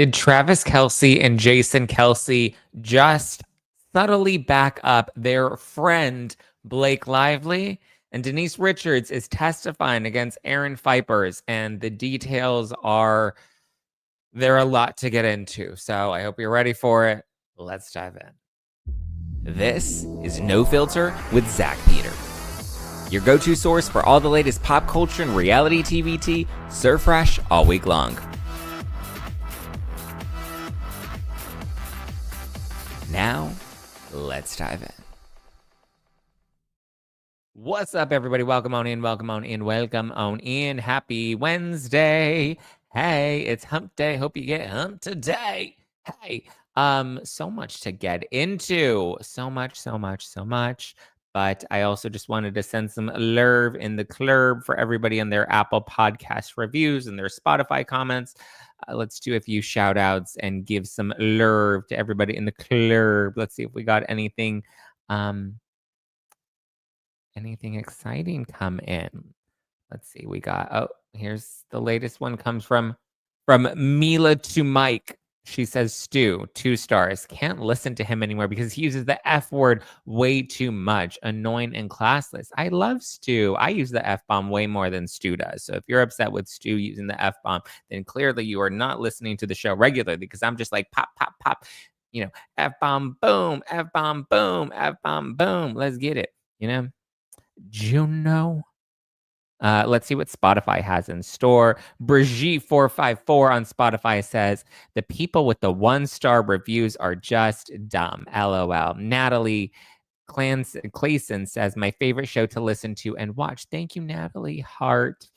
Did Travis Kelce and Jason Kelce just subtly back up their friend Blake Lively? And Denise Richards is testifying against Aaron Phypers, and the details are, they're a lot to get into. So I hope you're ready for it. Let's dive in. This is No Filter with Zack Peter, your go-to source for all the latest pop culture and reality TV tea, served fresh all week long. Now, let's dive in. What's up, everybody? Welcome on in, welcome on in, welcome on in. Happy Wednesday. Hey, it's hump day. Hope you get hump today. Hey, so much to get into. So much. But I also just wanted to send some love in the club for everybody in their Apple Podcast reviews and their Spotify comments. Let's do a few shout outs and give some love to everybody in the club. Let's see if we got anything exciting come in. Let's see. We got, here's the latest one, comes from Mila to Mike. She says, Stu, 2 stars. Can't listen to him anymore because he uses the F word way too much. Annoying and classless. I love Stu. I use the F-bomb way more than Stu does. So if you're upset with Stu using the F-bomb, then clearly you are not listening to the show regularly, because I'm just like pop, pop, pop. You know, F-bomb, boom, F-bomb, boom, F-bomb, boom. Let's get it. You know? Juno. Let's see what Spotify has in store. Brigitte454 on Spotify says, the people with the 1-star reviews are just dumb. LOL. Natalie Clayson says, my favorite show to listen to and watch. Thank you, Natalie. Heart.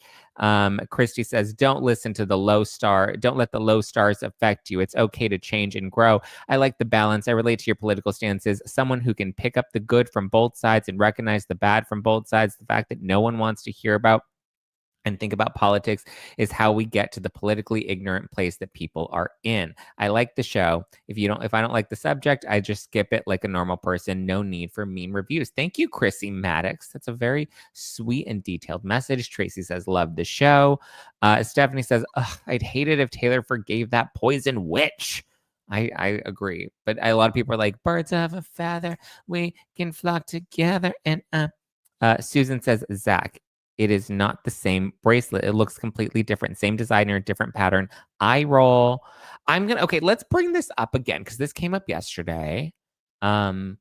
Christy says, don't listen to the low star. Don't let the low stars affect you. It's okay to change and grow. I like the balance. I relate to your political stances. Someone who can pick up the good from both sides and recognize the bad from both sides. The fact that no one wants to hear about and think about politics is how we get to the politically ignorant place that people are in. I like the show. If I don't like the subject, I just skip it like a normal person. No need for mean reviews. Thank you, Chrissy Maddox. That's a very sweet and detailed message. Tracy says, love the show. Stephanie says, I'd hate it if Taylor forgave that poison witch. I agree. But a lot of people are like, birds of a feather, we can flock together. And Susan says, Zack, it is not the same bracelet. It looks completely different. Same designer, different pattern. Eye roll. Okay, let's bring this up again because this came up yesterday. And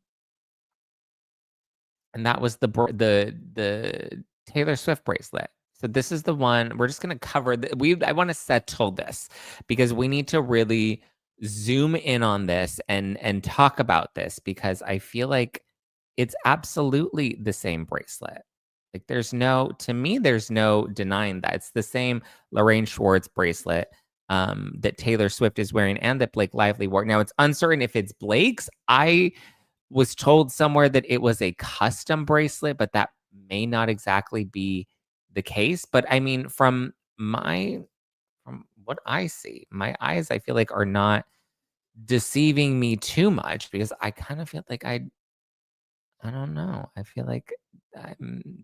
that was the Taylor Swift bracelet. So this is the one we're just going to cover. I want to settle this because we need to really zoom in on this and talk about this, because I feel like it's absolutely the same bracelet. Like there's no denying that. It's the same Lorraine Schwartz bracelet that Taylor Swift is wearing and that Blake Lively wore. Now, it's uncertain if it's Blake's. I was told somewhere that it was a custom bracelet, but that may not exactly be the case. But I mean, from what I see, my eyes, I feel like, are not deceiving me too much, because I kind of feel like I don't know. I feel like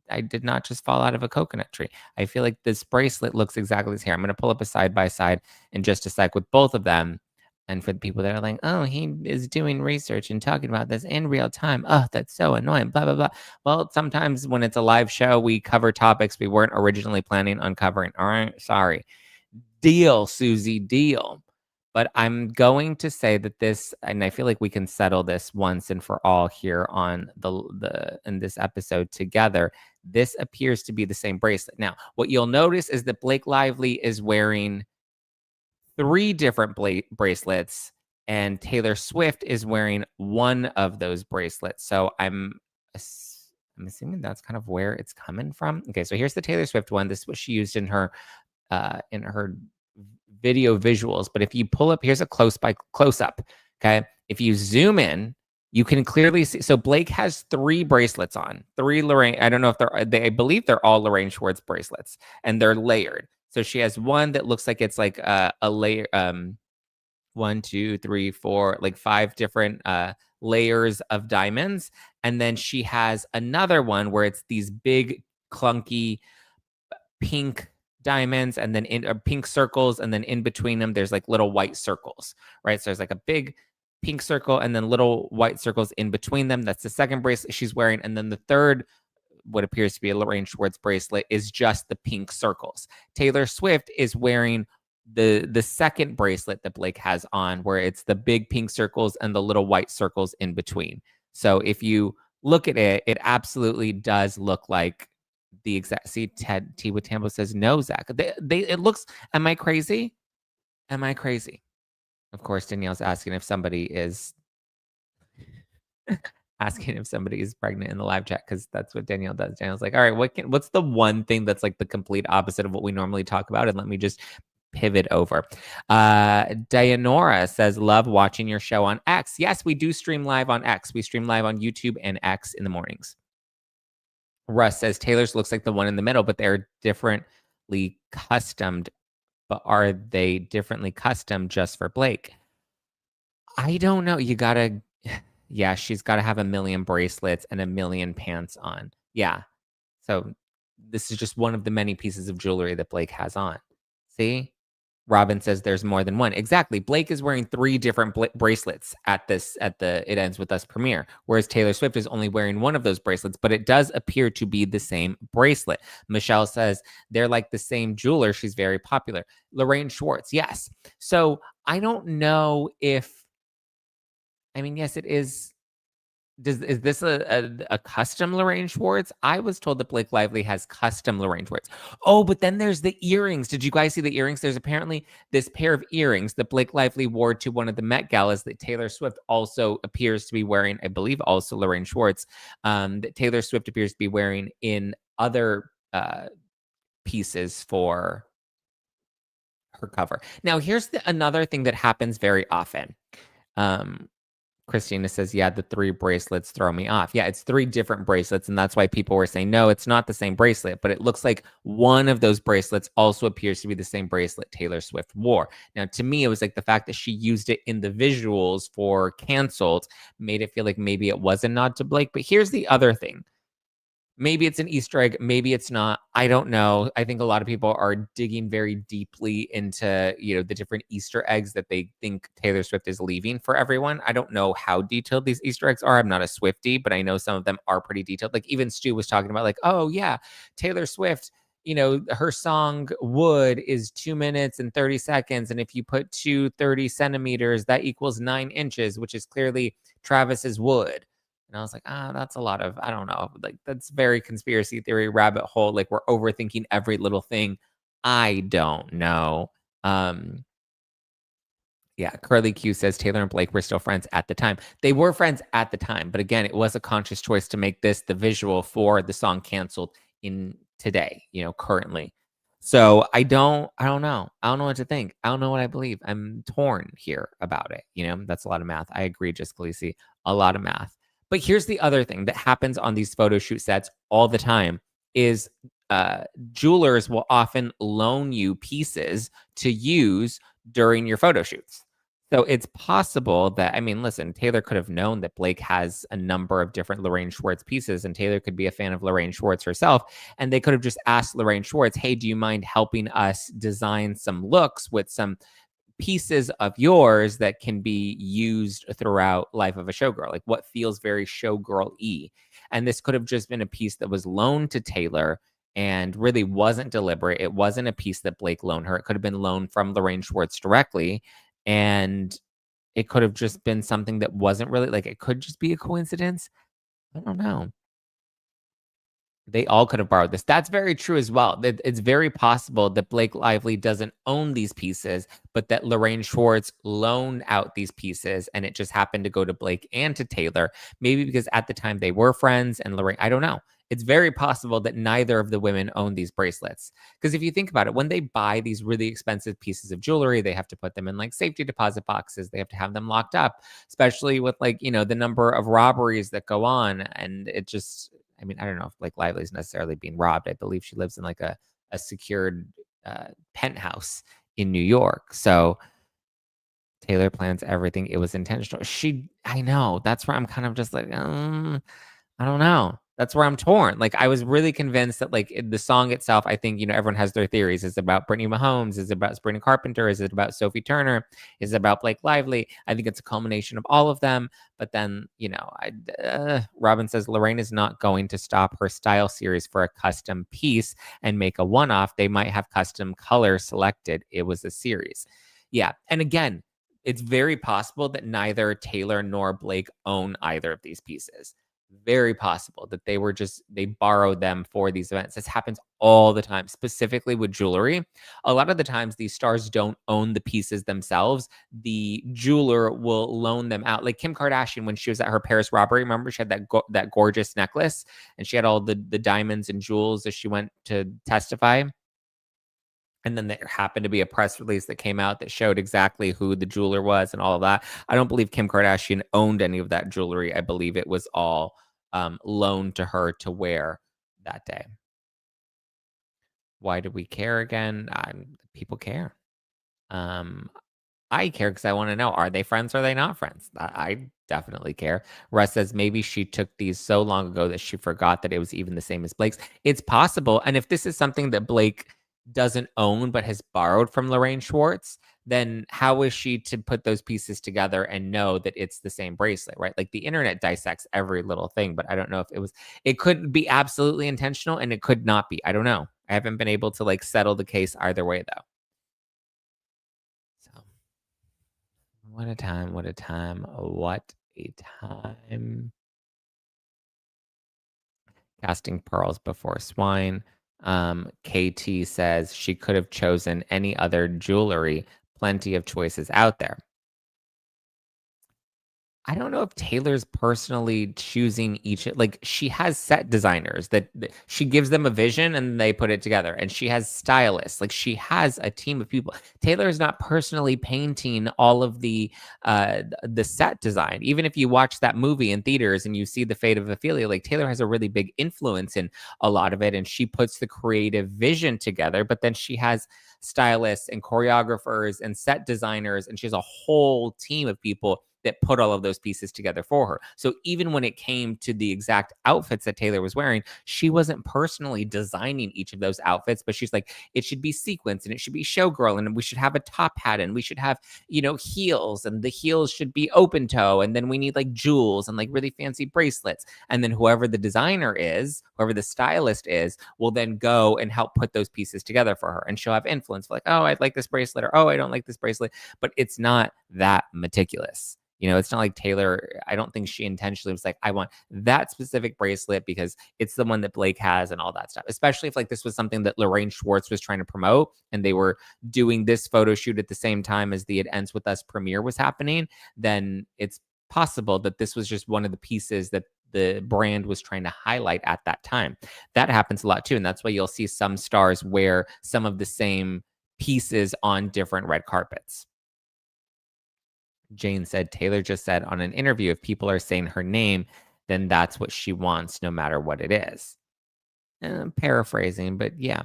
I did not just fall out of a coconut tree. I feel like this bracelet looks exactly the same. I'm going to pull up a side by side in just a sec with both of them. And for the people that are like, oh, he is doing research and talking about this in real time. Oh, that's so annoying, blah, blah, blah. Well, sometimes when it's a live show, we cover topics we weren't originally planning on covering. All right, sorry. Deal, Susie, deal. But I'm going to say that this, and I feel like we can settle this once and for all here on in this episode together. This appears to be the same bracelet. Now, what you'll notice is that Blake Lively is wearing 3 different bracelets, and Taylor Swift is wearing one of those bracelets. So I'm assuming that's kind of where it's coming from. Okay, so here's the Taylor Swift one. This is what she used in her video visuals. But if you pull up, here's a close up. Okay, if you zoom in, you can clearly see. So Blake has 3 bracelets on, 3 Lorraine. I don't know if I believe they're all Lorraine Schwartz bracelets, and they're layered. So she has one that looks like it's like a layer. 1, 2, 3, 4, like 5 different layers of diamonds, and then she has another one where it's these big clunky pink diamonds, and then pink circles, and then in between them, there's like little white circles, right? So there's like a big pink circle and then little white circles in between them. That's the second bracelet she's wearing. And then the third, what appears to be a Lorraine Schwartz bracelet, is just the pink circles. Taylor Swift is wearing the second bracelet that Blake has on, where it's the big pink circles and the little white circles in between. So if you look at it, it absolutely does look like the exact. See, Ted T with Tambo says no, Zach. It looks. Am I crazy? Am I crazy? Of course, Danielle's asking if somebody is pregnant in the live chat, because that's what Danielle does. Danielle's like, all right, what's the one thing that's like the complete opposite of what we normally talk about? And let me just pivot over. Dianora says, love watching your show on X. Yes, we do stream live on X. We stream live on YouTube and X in the mornings. Russ says, Taylor's looks like the one in the middle, but they're differently customed. But are they differently custom just for Blake? I don't know. Yeah, she's got to have 1 million bracelets and 1 million pants on. Yeah. So this is just one of the many pieces of jewelry that Blake has on. See? Robin says there's more than one. Exactly. Blake is wearing 3 different bracelets at the It Ends With Us premiere, whereas Taylor Swift is only wearing one of those bracelets, but it does appear to be the same bracelet. Michelle says they're like the same jeweler. She's very popular. Lorraine Schwartz. Yes. So I don't know if, I mean, yes, it is. Is this a custom Lorraine Schwartz? I was told that Blake Lively has custom Lorraine Schwartz. Oh, but then there's the earrings. Did you guys see the earrings? There's apparently this pair of earrings that Blake Lively wore to one of the Met Galas that Taylor Swift also appears to be wearing. I believe also Lorraine Schwartz, that Taylor Swift appears to be wearing in other pieces for her cover. Now, here's another thing that happens very often. Christina says, yeah, the 3 bracelets throw me off. Yeah, it's 3 different bracelets. And that's why people were saying, no, it's not the same bracelet. But it looks like one of those bracelets also appears to be the same bracelet Taylor Swift wore. Now, to me, it was like the fact that she used it in the visuals for Canceled made it feel like maybe it was a nod to Blake. But here's the other thing. Maybe it's an Easter egg. Maybe it's not. I don't know. I think a lot of people are digging very deeply into, the different Easter eggs that they think Taylor Swift is leaving for everyone. I don't know how detailed these Easter eggs are. I'm not a Swiftie, but I know some of them are pretty detailed. Like even Stu was talking about like, oh yeah, Taylor Swift, her song Wood is 2 minutes and 30 seconds. And if you put 30 centimeters, that equals 9 inches, which is clearly Travis's Wood. And I was like, that's a lot of, I don't know, like that's very conspiracy theory rabbit hole. Like we're overthinking every little thing. I don't know. Yeah, Curly Q says Taylor and Blake were still friends at the time. They were friends at the time, but again, it was a conscious choice to make this the visual for the song Canceled in today, currently. So I don't know. I don't know what to think. I don't know what I believe. I'm torn here about it. That's a lot of math. I agree, Just Khaleesi. A lot of math. But here's the other thing that happens on these photo shoot sets all the time is jewelers will often loan you pieces to use during your photo shoots. So it's possible that, I mean, listen, Taylor could have known that Blake has a number of different Lorraine Schwartz pieces, and Taylor could be a fan of Lorraine Schwartz herself. And they could have just asked Lorraine Schwartz, hey, do you mind helping us design some looks with some pieces of yours that can be used throughout Life of a Showgirl, like what feels very showgirl-y. And this could have just been a piece that was loaned to Taylor and really wasn't deliberate. It wasn't a piece that Blake loaned her. It could have been loaned from Lorraine Schwartz directly. And it could have just been something that wasn't really, like, it could just be a coincidence. I don't know. They all could have borrowed this. That's very true as well. It's very possible that Blake Lively doesn't own these pieces, but that Lorraine Schwartz loaned out these pieces, and it just happened to go to Blake and to Taylor. Maybe because at the time they were friends, and Lorraine, I don't know. It's very possible that neither of the women own these bracelets. Because if you think about it, when they buy these really expensive pieces of jewelry, they have to put them in like safety deposit boxes. They have to have them locked up, especially with like, the number of robberies that go on. And it just, I mean, I don't know if Blake Lively is necessarily being robbed. I believe she lives in like a secured penthouse in New York. So Taylor plans everything. It was intentional. I know. That's where I'm kind of just like, I don't know. That's where I'm torn. Like, I was really convinced that, like, the song itself, I think, everyone has their theories. Is it about Brittany Mahomes? Is it about Sabrina Carpenter? Is it about Sophie Turner? Is it about Blake Lively? I think it's a culmination of all of them. But then, Robin says Lorraine is not going to stop her style series for a custom piece and make a one-off. They might have custom color selected. It was a series. Yeah. And again, it's very possible that neither Taylor nor Blake own either of these pieces. Very possible that they borrowed them for these events. This happens all the time, specifically with jewelry. A lot of the times these stars don't own the pieces themselves. The jeweler will loan them out. Like Kim Kardashian, when she was at her Paris robbery, remember she had that gorgeous necklace and she had all the diamonds and jewels as she went to testify. And then there happened to be a press release that came out that showed exactly who the jeweler was and all of that. I don't believe Kim Kardashian owned any of that jewelry. I believe it was all loaned to her to wear that day. Why do we care again? People care. I care because I want to know, are they friends or are they not friends? I definitely care. Russ says maybe she took these so long ago that she forgot that it was even the same as Blake's. It's possible. And if this is something that Blake doesn't own but has borrowed from Lorraine Schwartz, then how is she to put those pieces together and know that it's the same bracelet, right? Like the internet dissects every little thing, but I don't know if it could be absolutely intentional and it could not be. I don't know. I haven't been able to like settle the case either way though. So what a time, what a time, what a time. Casting pearls before swine. KT says she could have chosen any other jewelry. Plenty of choices out there. I don't know if Taylor's personally choosing like she has set designers that she gives them a vision and they put it together, and she has stylists. Like she has a team of people. Taylor is not personally painting all of the set design. Even if you watch that movie in theaters and you see The Fate of Ophelia, like Taylor has a really big influence in a lot of it, and she puts the creative vision together, but then she has stylists and choreographers and set designers, and she has a whole team of people that put all of those pieces together for her. So even when it came to the exact outfits that Taylor was wearing, she wasn't personally designing each of those outfits, but she's like, it should be sequins and it should be showgirl and we should have a top hat and we should have, heels, and the heels should be open toe. And then we need like jewels and like really fancy bracelets. And then whoever the designer is, whoever the stylist is, will then go and help put those pieces together for her. And she'll have influence like, oh, I like this bracelet, or oh, I don't like this bracelet. But it's not that meticulous. It's not like Taylor, I don't think she intentionally was like, I want that specific bracelet because it's the one that Blake has and all that stuff. Especially if like this was something that Lorraine Schwartz was trying to promote and they were doing this photo shoot at the same time as the It Ends With Us premiere was happening, then it's possible that this was just one of the pieces that the brand was trying to highlight at that time. That happens a lot too. And that's why you'll see some stars wear some of the same pieces on different red carpets. Jane said, Taylor just said on an interview, if people are saying her name, then that's what she wants, no matter what it is. Paraphrasing, but yeah.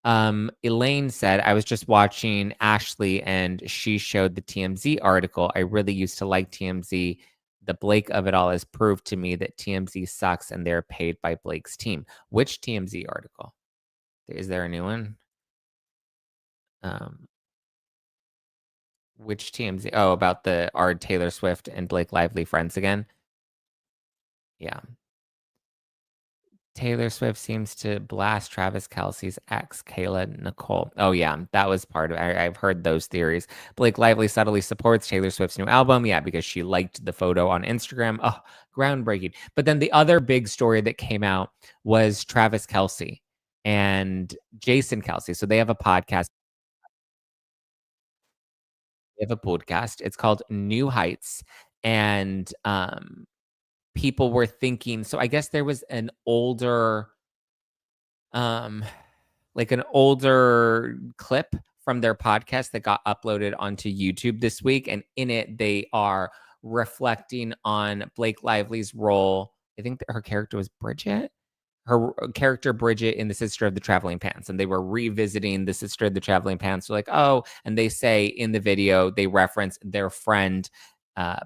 Elaine said, I was just watching Ashley and she showed the TMZ article. I really used to like TMZ. The Blake of it all has proved to me that TMZ sucks and they're paid by Blake's team. Which TMZ article? Is there a new one? Which TMZ? Oh, about are Taylor Swift and Blake Lively friends again? Yeah. Taylor Swift seems to blast Travis Kelce's ex, Kayla Nicole. Oh, yeah, that was part of it. I've heard those theories. Blake Lively subtly supports Taylor Swift's new album. Yeah, because she liked the photo on Instagram. Oh, groundbreaking. But then the other big story that came out was Travis Kelce and Jason Kelce. So they have a podcast. They have a podcast. It's called New Heights. And people were thinking, so I guess there was an older like an older clip from their podcast that got uploaded onto YouTube this week, and in it they are reflecting on Blake Lively's role. I think that her character was Bridget. Her character Bridget in The Sister of the Traveling Pants, and they were revisiting The Sister of the Traveling Pants. They're like, oh, and they say in the video they reference their friend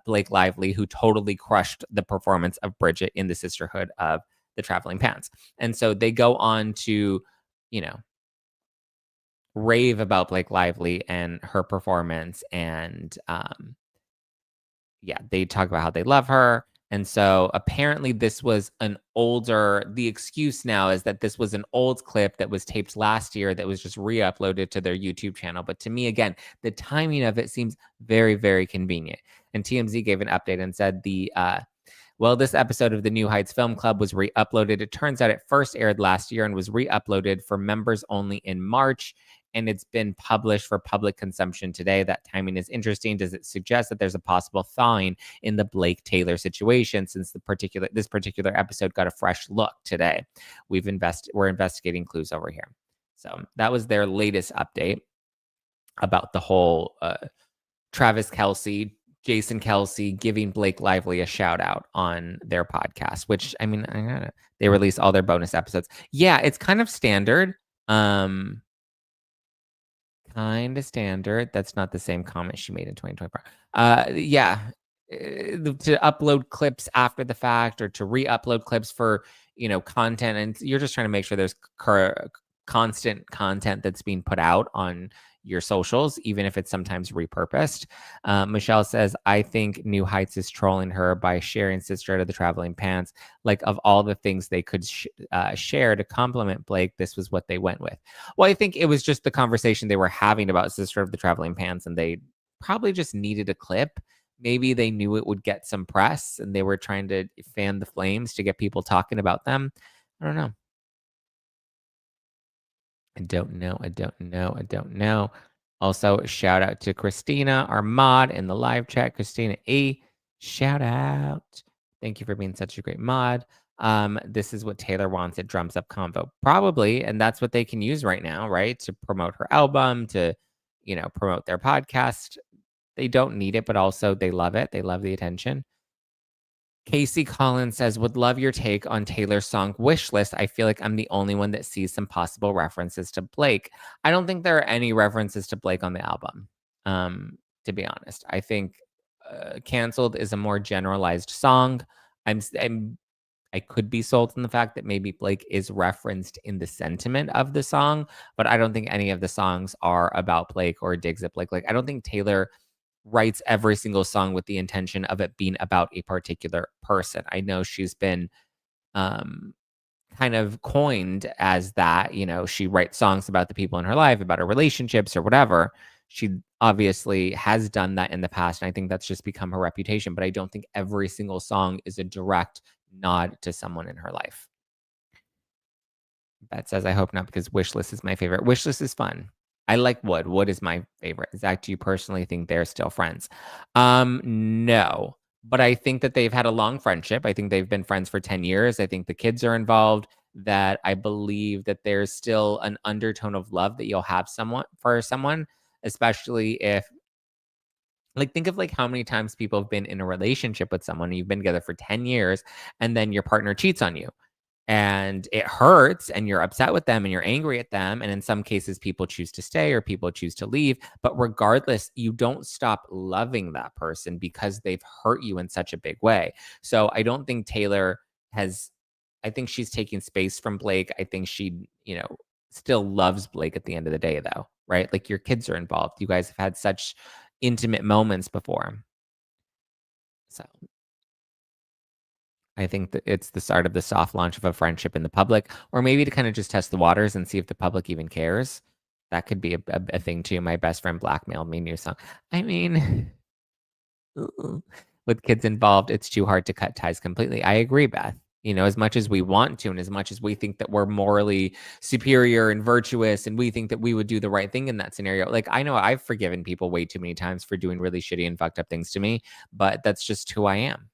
Blake Lively, who totally crushed the performance of Bridget in The Sisterhood of the Traveling Pants. And so they go on to, you know, rave about Blake Lively and her performance. And yeah, they talk about how they love her. And so apparently this was the excuse now is that this was an old clip that was taped last year that was just re-uploaded to their YouTube channel. But to me, again, the timing of it seems very, very convenient. And TMZ gave an update and said this episode of the New Heights Film Club was re-uploaded. It turns out it first aired last year and was re-uploaded for members only in March. And it's been published for public consumption today. That timing is interesting. Does it suggest that there's a possible thawing in the Blake Taylor situation since this particular episode got a fresh look today? We're investigating clues over here. So that was their latest update about the whole Travis Kelce, Jason Kelce giving Blake Lively a shout out on their podcast, which I mean, they release all their bonus episodes. Yeah, it's kind of standard. Kind of standard. That's not the same comment she made in 2024. To upload clips after the fact or to re-upload clips for, content. And you're just trying to make sure there's constant content that's being put out on your socials, even if it's sometimes repurposed. Michelle says, I think New Heights is trolling her by sharing Sister of the Traveling Pants. Like, of all the things they could share to compliment Blake, this was what they went with. Well, I think it was just the conversation they were having about Sister of the Traveling Pants, and they probably just needed a clip. Maybe they knew it would get some press, and they were trying to fan the flames to get people talking about them. I don't know. I don't know. Also, shout out to Christina, our mod in the live chat. Christina E, shout out. Thank you for being such a great mod. This is what Taylor wants at Drums Up Convo. Probably, and that's what they can use right now, right? To promote her album, to, promote their podcast. They don't need it, but also they love it. They love the attention. Casey Collins says, would love your take on Taylor's song Wish List. I feel like I'm the only one that sees some possible references to Blake. I don't think there are any references to Blake on the album, to be honest. I think Canceled is a more generalized song. I could be sold on the fact that maybe Blake is referenced in the sentiment of the song, but I don't think any of the songs are about Blake or digs at Blake. Like, I don't think Taylor writes every single song with the intention of it being about a particular person. I know she's been kind of coined as that, she writes songs about the people in her life, about her relationships or whatever. She obviously has done that in the past, and I think that's just become her reputation, but I don't think every single song is a direct nod to someone in her life. Beth says, I hope not, because Wishlist is my favorite. Wishlist is fun. I like Wood. Wood is my favorite. Zack, do you personally think they're still friends? No, but I think that they've had a long friendship. I think they've been friends for 10 years. I think the kids are involved, that I believe that there's still an undertone of love that you'll have for someone, especially if, like, think of like how many times people have been in a relationship with someone, and you've been together for 10 years, and then your partner cheats on you. And it hurts, and you're upset with them, and you're angry at them. And in some cases, people choose to stay or people choose to leave. But regardless, you don't stop loving that person because they've hurt you in such a big way. So I don't think I think she's taking space from Blake. I think she, still loves Blake at the end of the day, though, right? Like, your kids are involved. You guys have had such intimate moments before. So I think that it's the start of the soft launch of a friendship in the public, or maybe to kind of just test the waters and see if the public even cares. That could be a thing too. My best friend blackmailed me, new song. I mean, with kids involved, it's too hard to cut ties completely. I agree, Beth. As much as we want to, and as much as we think that we're morally superior and virtuous, and we think that we would do the right thing in that scenario. Like, I know I've forgiven people way too many times for doing really shitty and fucked up things to me, but that's just who I am,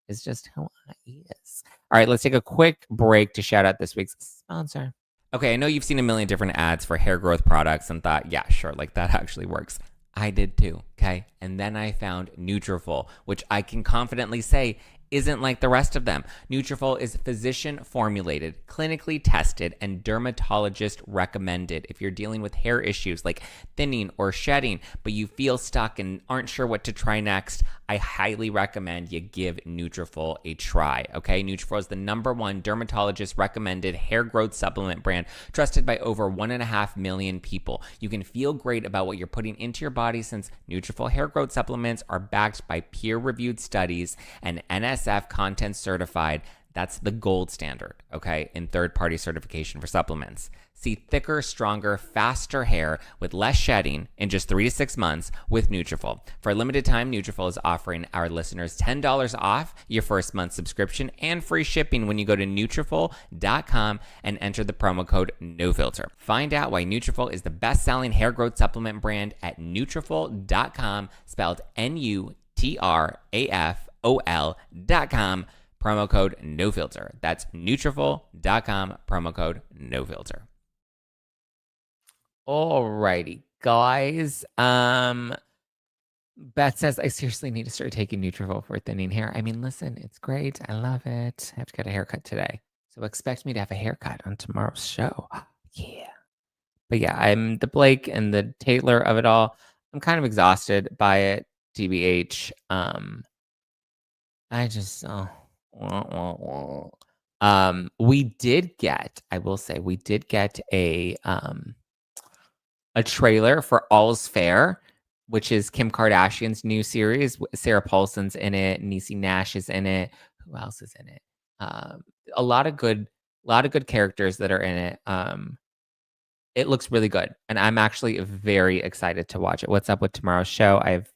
It's just who I is. All right, let's take a quick break to shout out this week's sponsor. Okay, I know you've seen a million different ads for hair growth products and thought, yeah, sure, like that actually works. I did too, okay? And then I found Nutrafol, which I can confidently say isn't like the rest of them. Nutrafol is physician formulated, clinically tested, and dermatologist recommended. If you're dealing with hair issues like thinning or shedding, but you feel stuck and aren't sure what to try next, I highly recommend you give Nutrafol a try, okay? Nutrafol is the #1 dermatologist recommended hair growth supplement brand, trusted by over 1.5 million people. You can feel great about what you're putting into your body since Nutrafol hair growth supplements are backed by peer-reviewed studies and NSF content certified. That's the gold standard, okay, in third-party certification for supplements. See thicker, stronger, faster hair with less shedding in just 3 to 6 months with Nutrafol. For a limited time, Nutrafol is offering our listeners $10 off your first month subscription and free shipping when you go to Nutrafol.com and enter the promo code NOFILTER. Find out why Nutrafol is the best-selling hair growth supplement brand at Nutrafol.com, spelled Nutrafol.com. Promo code NOFILTER. That's Nutrafol.com, promo code NOFILTER. Alrighty, guys. Beth says, I seriously need to start taking Nutrafol for thinning hair. I mean, listen, it's great. I love it. I have to get a haircut today. So expect me to have a haircut on tomorrow's show. Yeah. But yeah, I'm the Blake and the Taylor of it all. I'm kind of exhausted by it, TBH. I just... we did get, I will say, we did get a trailer for All's Fair, which is Kim Kardashian's new series. Sarah Paulson's in it. Niecy Nash is in it. Who else is in it? A lot of good characters that are in it. It looks really good, and I'm actually very excited to watch it. What's up with tomorrow's show? I've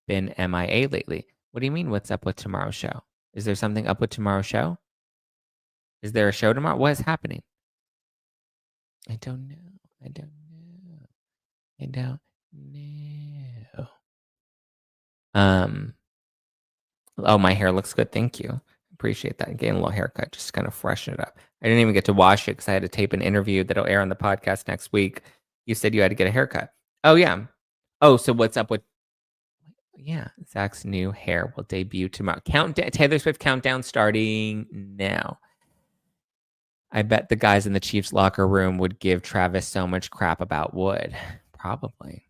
been MIA lately. What do you mean, what's up with tomorrow's show? Is there something up with tomorrow's show? Is there a show tomorrow? What is happening? I don't know. Oh, my hair looks good. Thank you. Appreciate that. Getting a little haircut, just kind of freshen it up. I didn't even get to wash it because I had to tape an interview that'll air on the podcast next week. You said you had to get a haircut. Oh, yeah. Oh, so what's up with... Yeah, Zack's new hair will debut tomorrow. Taylor Swift countdown starting now. I bet the guys in the Chiefs locker room would give Travis so much crap about Wood. Probably.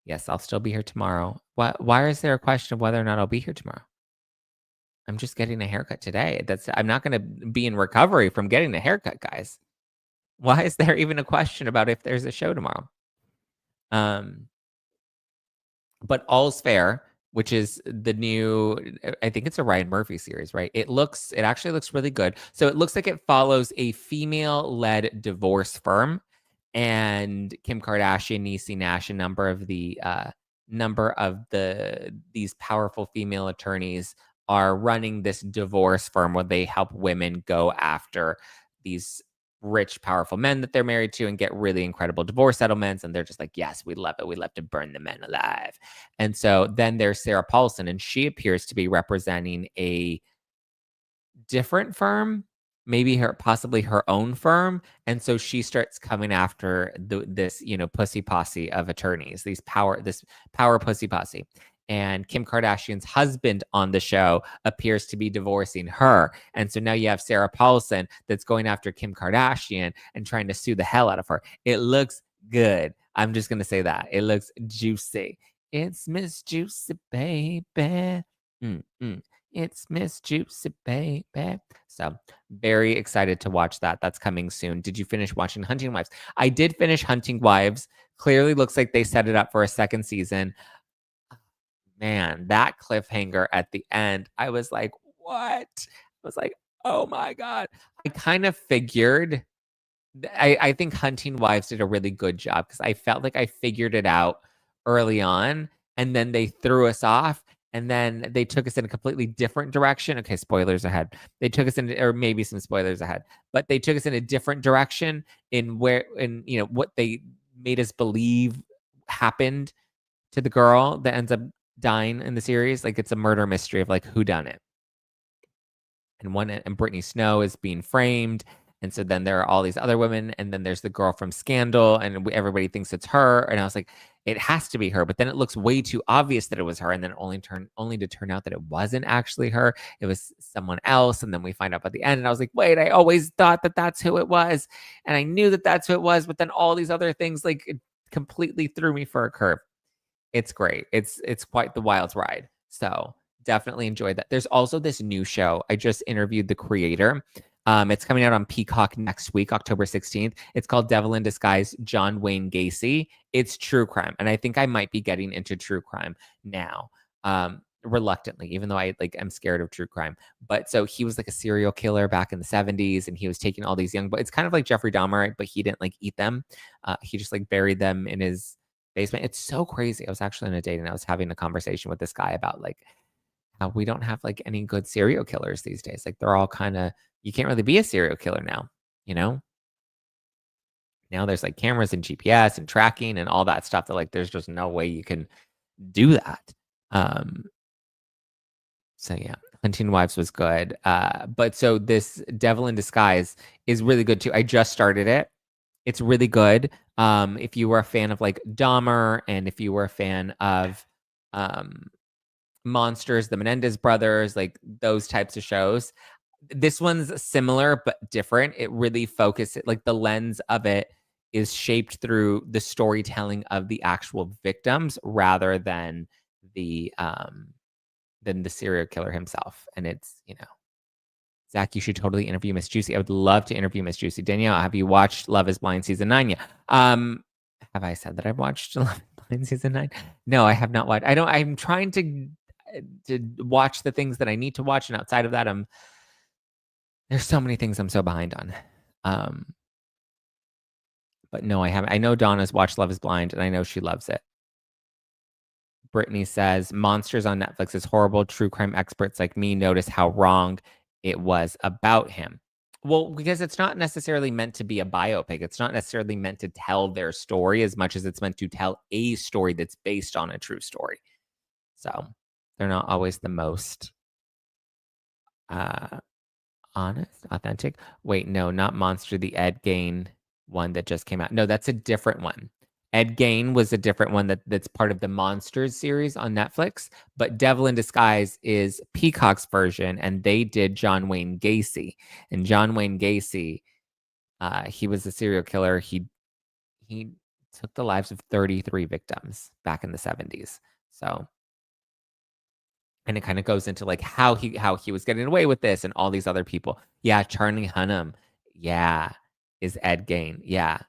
Yes, I'll still be here tomorrow. Why is there a question of whether or not I'll be here tomorrow? I'm just getting a haircut today. I'm not going to be in recovery from getting a haircut, guys. Why is there even a question about if there's a show tomorrow? But All's Fair, which is the new, I think it's a Ryan Murphy series, right? It actually looks really good. So it looks like it follows a female-led divorce firm, and Kim Kardashian, Niecy Nash, a number of these powerful female attorneys are running this divorce firm where they help women go after these rich, powerful men that they're married to and get really incredible divorce settlements. And they're just like, yes, we love it. We love to burn the men alive. And so then there's Sarah Paulson, and she appears to be representing a different firm, possibly her own firm. And so she starts coming after this pussy posse of attorneys, this power pussy posse. And Kim Kardashian's husband on the show appears to be divorcing her. And so now you have Sarah Paulson that's going after Kim Kardashian and trying to sue the hell out of her. It looks good. I'm just going to say that. It looks juicy. It's Miss Juicy, baby. It's Miss Juicy, baby. So very excited to watch that. That's coming soon. Did you finish watching Hunting Wives? I did finish Hunting Wives. Clearly looks like they set it up for a second season. Man, that cliffhanger at the end, I was like, what? I was like, oh my God. I kind of figured, I think Hunting Wives did a really good job because I felt like I figured it out early on, and then they threw us off, and then they took us in a completely different direction. Okay, spoilers ahead. They took us in, or maybe some spoilers ahead, but they took us in a different direction in what they made us believe happened to the girl that ends up dying in the series. Like, it's a murder mystery of like who done it. And Brittany Snow is being framed, And so then there are all these other women, and then there's the girl from Scandal, and everybody thinks it's her. And I was like, it has to be her. But then it looks way too obvious that it was her, and then only to turn out that it wasn't actually her. It was someone else. And then we find out at the end, and I was like, wait, I always thought that that's who it was, and I knew that that's who it was. But then all these other things like it completely threw me for a curve. It's great. It's quite the wild ride. So definitely enjoyed that. There's also this new show. I just interviewed the creator. It's coming out on Peacock next week, October 16th. It's called Devil in Disguise, John Wayne Gacy. It's true crime. And I think I might be getting into true crime now. Reluctantly, even though I like am scared of true crime. But so he was like a serial killer back in the 70s, and he was taking all these young boys. It's kind of like Jeffrey Dahmer, but he didn't like eat them. He just like buried them in his basement. It's so crazy. I was actually on a date and I was having a conversation with this guy about like how we don't have like any good serial killers these days. Like they're all kind of, you can't really be a serial killer now, you know? Now there's like cameras and GPS and tracking and all that stuff that like there's just no way you can do that. So yeah, Hunting Wives was good. But so this Devil in Disguise is really good too. I just started it. It's really good. If you were a fan of like Dahmer, and if you were a fan of Monsters, the Menendez brothers, like those types of shows, this one's similar but different. It really focuses, like the lens of it is shaped through the storytelling of the actual victims rather than the serial killer himself. And it's, you know, Zack, you should totally interview Miss Juicy. I would love to interview Miss Juicy. Danielle, have you watched Love is Blind season 9 yet? Have I said that I've watched Love is Blind season 9? No, I have not watched. I'm trying to watch the things that I need to watch, and outside of that, there's so many things I'm so behind on. But no, I haven't. I know Donna's watched Love is Blind, and I know she loves it. Brittany says, Monsters on Netflix is horrible. True crime experts like me notice how wrong it was about him. Well, because it's not necessarily meant to be a biopic. It's not necessarily meant to tell their story as much as it's meant to tell a story that's based on a true story. So they're not always the most honest, authentic. Wait, no, not Monster, the Ed Gein one that just came out. No, that's a different one. Ed Gein was a different one that's part of the Monsters series on Netflix, but Devil in Disguise is Peacock's version, and they did John Wayne Gacy. And John Wayne Gacy, he was a serial killer. He took the lives of 33 victims back in the 70s. So, and it kind of goes into like how he was getting away with this and all these other people. Yeah, Charlie Hunnam, yeah, is Ed Gein. Yeah.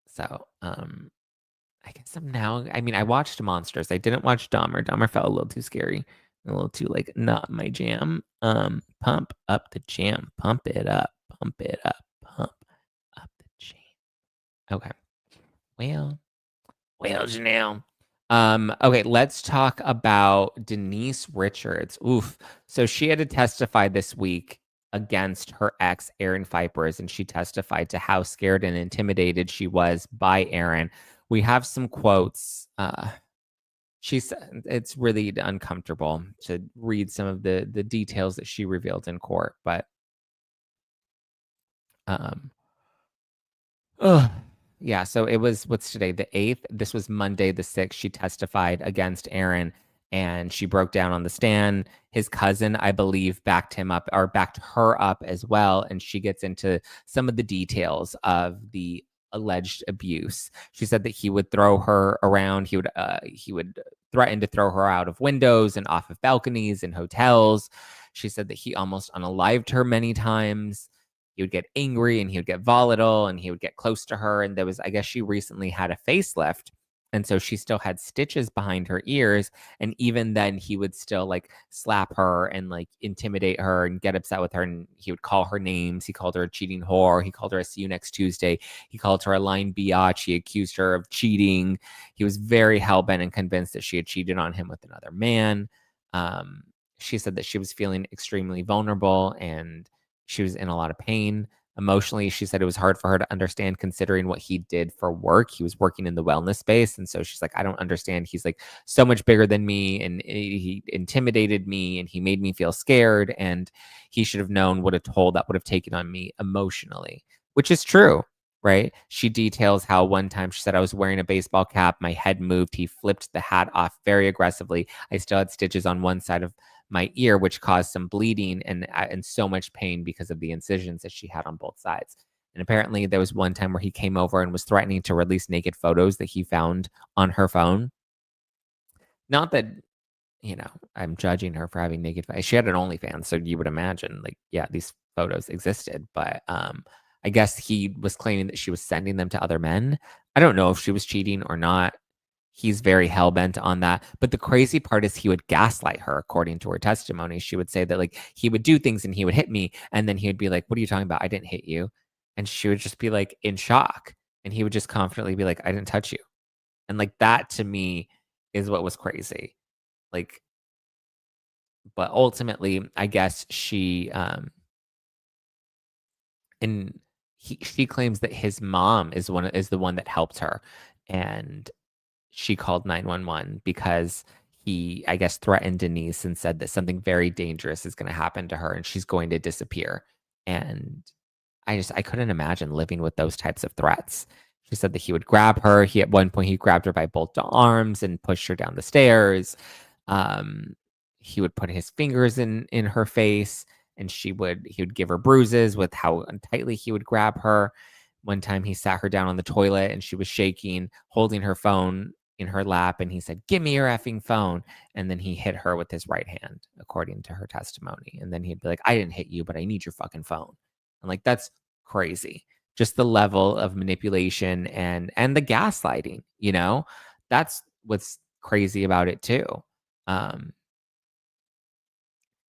So, I guess I watched Monsters. I didn't watch Dahmer. Dahmer felt a little too scary, a little too like not my jam. Pump up the jam, pump it up, pump up the jam. Okay. Well, Janelle. Okay, let's talk about Denise Richards. Oof. So she had to testify this week against her ex, Aaron Phypers, and she testified to how scared and intimidated she was by Aaron. We have some quotes. She said it's really uncomfortable to read some of the details that she revealed in court, but yeah, so it was, what's today, the 8th? This was Monday, the 6th. She testified against Aaron, and she broke down on the stand. His cousin, I believe, backed her up as well. And she gets into some of the details of the alleged abuse. She said that he would throw her around. He would threaten to throw her out of windows and off of balconies in hotels. She said that he almost unalived her many times. He would get angry and he would get volatile and he would get close to her. And I guess she recently had a facelift. And so she still had stitches behind her ears. And even then he would still like slap her and like intimidate her and get upset with her. And he would call her names. He called her a cheating whore. He called her a see you next Tuesday. He called her a lying biatch. He accused her of cheating. He was very hellbent and convinced that she had cheated on him with another man. She said that she was feeling extremely vulnerable and she was in a lot of pain. Emotionally, she said it was hard for her to understand considering what he did for work. He was working in the wellness space. And so she's like, I don't understand. He's like so much bigger than me. And he intimidated me and he made me feel scared. And he should have known what a toll that would have taken on me emotionally, which is true. Right. She details how one time she said, I was wearing a baseball cap. My head moved. He flipped the hat off very aggressively. I still had stitches on one side of my ear, which caused some bleeding and so much pain because of the incisions that she had on both sides. And apparently there was one time where he came over and was threatening to release naked photos that he found on her phone. Not that, I'm judging her for having naked photos. She had an OnlyFans, so you would imagine, like, yeah, these photos existed. But I guess he was claiming that she was sending them to other men. I don't know if she was cheating or not. He's very hell-bent on that. But the crazy part is he would gaslight her, according to her testimony. She would say that, like, he would do things and he would hit me, and then he would be like, "What are you talking about? I didn't hit you." And she would just be, like, in shock, and he would just confidently be like, "I didn't touch you." And, like, that to me is what was crazy. Like, but ultimately, I guess and she claims that his mom is the one that helped her, and she called 911 because he, I guess, threatened Denise and said that something very dangerous is gonna happen to her and she's going to disappear. And I couldn't imagine living with those types of threats. She said that he would grab her. At one point, he grabbed her by both the arms and pushed her down the stairs. Um, he would put his fingers in her face, and he would give her bruises with how tightly he would grab her. One time, he sat her down on the toilet, and she was shaking, holding her phone in her lap, and he said, "Give me your effing phone." And then he hit her with his right hand, according to her testimony. And then he'd be like, "I didn't hit you, but I need your fucking phone." And like, that's crazy. Just the level of manipulation and the gaslighting, That's what's crazy about it too. Um,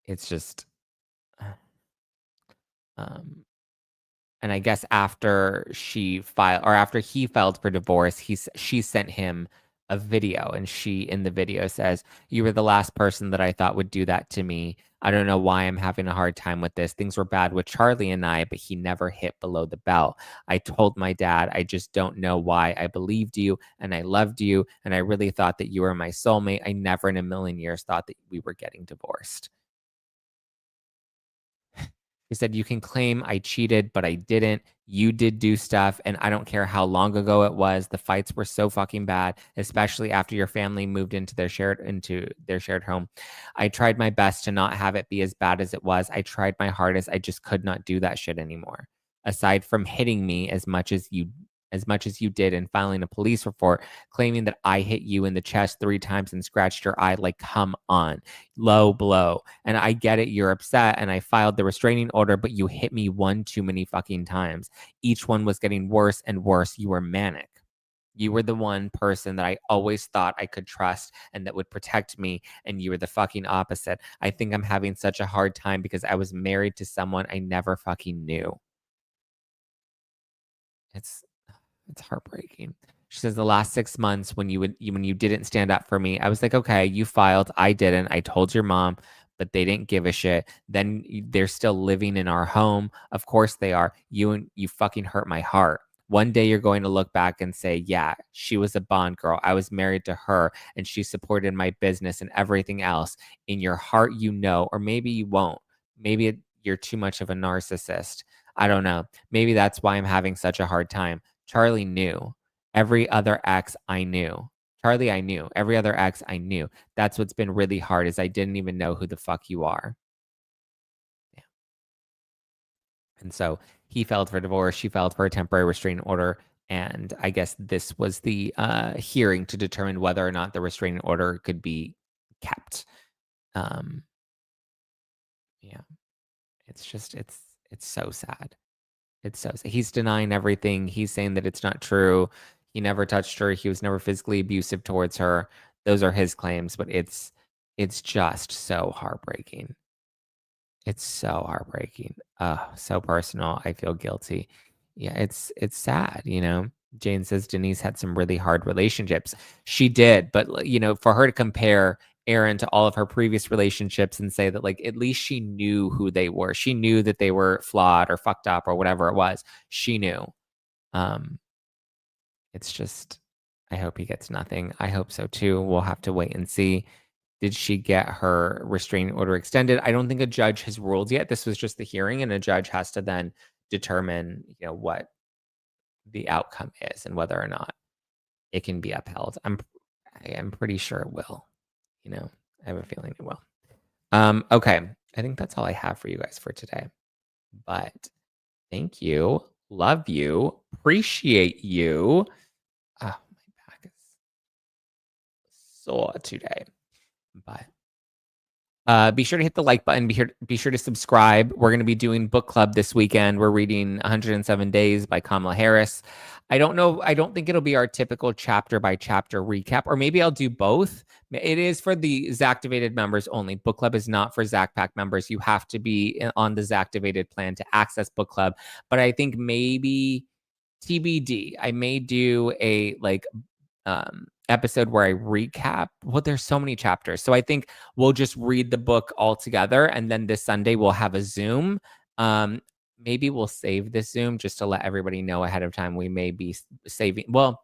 it's just um and I guess after he filed for divorce, she sent him a video, and she in the video says, "You were the last person that I thought would do that to me. I don't know why I'm having a hard time with this. Things were bad with Charlie and I, but he never hit below the belt. I told my dad, I just don't know why. I believed you and I loved you, and I really thought that you were my soulmate. I never in a million years thought that we were getting divorced." He said, "You can claim I cheated, but I didn't. You did do stuff, and I don't care how long ago it was. The fights were so fucking bad, especially after your family moved into their shared home. I tried my best to not have it be as bad as it was. I tried my hardest. I just could not do that shit anymore. Aside from hitting me as much as you did and filing a police report claiming that I hit you in the chest 3 times and scratched your eye, like, come on. Low blow. And I get it, you're upset, and I filed the restraining order, but you hit me one too many fucking times. Each one was getting worse and worse. You were manic. You were the one person that I always thought I could trust and that would protect me, and you were the fucking opposite. I think I'm having such a hard time because I was married to someone I never fucking knew." It's It's heartbreaking. She says, "The last 6 months when you didn't stand up for me, I was like, okay, you filed. I didn't. I told your mom, but they didn't give a shit. Then they're still living in our home. Of course they are. You fucking hurt my heart. One day you're going to look back and say, yeah, she was a Bond girl. I was married to her and she supported my business and everything else. In your heart, or maybe you won't. You're too much of a narcissist. I don't know. Maybe that's why I'm having such a hard time. Charlie knew. Every other ex I knew. Charlie, I knew. Every other ex I knew. That's what's been really hard is I didn't even know who the fuck you are." Yeah. And so he filed for divorce. She filed for a temporary restraining order. And I guess this was the hearing to determine whether or not the restraining order could be kept. Um, yeah, it's so sad. It's so sad. He's denying everything. He's saying that it's not true. He never touched her. He was never physically abusive towards her. Those are his claims, but it's just so heartbreaking. It's so heartbreaking. So personal. I feel guilty. Yeah, it's sad. Jane says Denise had some really hard relationships. She did, but for her to compare Aaron to all of her previous relationships and say that like at least she knew who they were. She knew that they were flawed or fucked up or whatever it was. She knew. It's just, I hope he gets nothing. I hope so too. We'll have to wait and see. Did she get her restraining order extended? I don't think a judge has ruled yet. This was just the hearing, and a judge has to then determine, what the outcome is and whether or not it can be upheld. I'm pretty sure it will. I have a feeling it will. Okay. I think that's all I have for you guys for today. But thank you. Love you. Appreciate you. Oh, my back is sore today. But be sure to hit the like button. Be sure to subscribe. We're going to be doing book club this weekend. We're reading 107 Days by Kamala Harris. I don't know. I don't think it'll be our typical chapter by chapter recap, or maybe I'll do both. It is for the Zacktivated members only. Book club is not for Zack Pack members. You have to be on the Zacktivated plan to access book club. But I think maybe TBD. I may do a episode where I recap. Well, there's so many chapters. So I think we'll just read the book all together. And then this Sunday we'll have a Zoom. Maybe we'll save this Zoom just to let everybody know ahead of time. We may be saving. Well,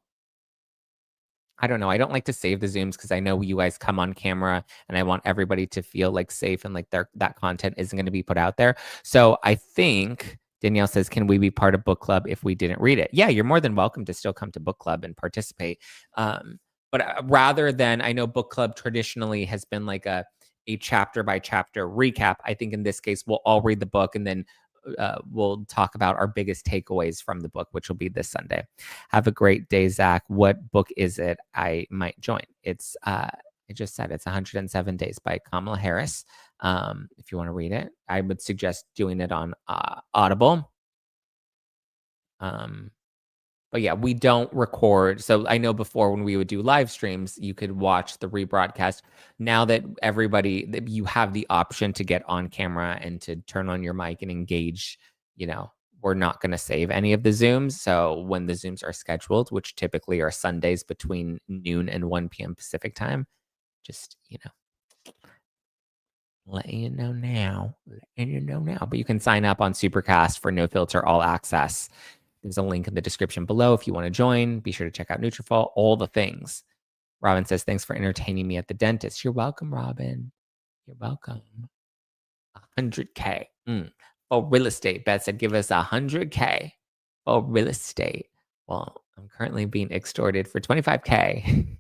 I don't know. I don't like to save the Zooms because I know you guys come on camera and I want everybody to feel like safe and like that content isn't going to be put out there. So I think Danielle says, can we be part of book club if we didn't read it? Yeah, you're more than welcome to still come to book club and participate. But rather than, I know book club traditionally has been like a chapter by chapter recap. I think in this case, we'll all read the book and then we'll talk about our biggest takeaways from the book, which will be this Sunday. Have a great day, Zack. What book is it? I might join. It's, I just said it's 107 Days by Kamala Harris. If you want to read it, I would suggest doing it on Audible. But yeah, we don't record. So I know before when we would do live streams, you could watch the rebroadcast. Now that you have the option to get on camera and to turn on your mic and engage, we're not going to save any of the Zooms. So when the Zooms are scheduled, which typically are Sundays between noon and 1 p.m. Pacific time, just, letting you know now. But you can sign up on Supercast for No Filter All Access. There's a link in the description below if you want to join. Be sure to check out Nutrafol, all the things. Robin says, thanks for entertaining me at the dentist. You're welcome, Robin. You're welcome. 100K for real estate. Beth said, give us 100K for real estate. Well, I'm currently being extorted for 25K.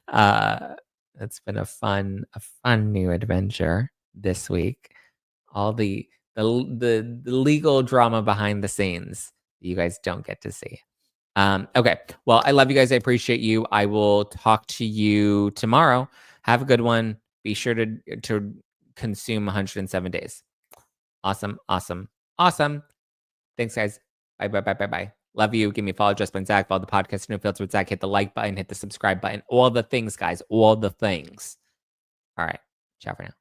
That's been a fun new adventure this week. All the legal drama behind the scenes you guys don't get to see. Okay. Well, I love you guys. I appreciate you. I will talk to you tomorrow. Have a good one. Be sure to consume 107 days. Awesome. Thanks, guys. Bye. Love you. Give me a follow, Justin Zack. Follow the podcast, No Filter with Zack. Hit the like button. Hit the subscribe button. All the things, guys. All the things. All right. Ciao for now.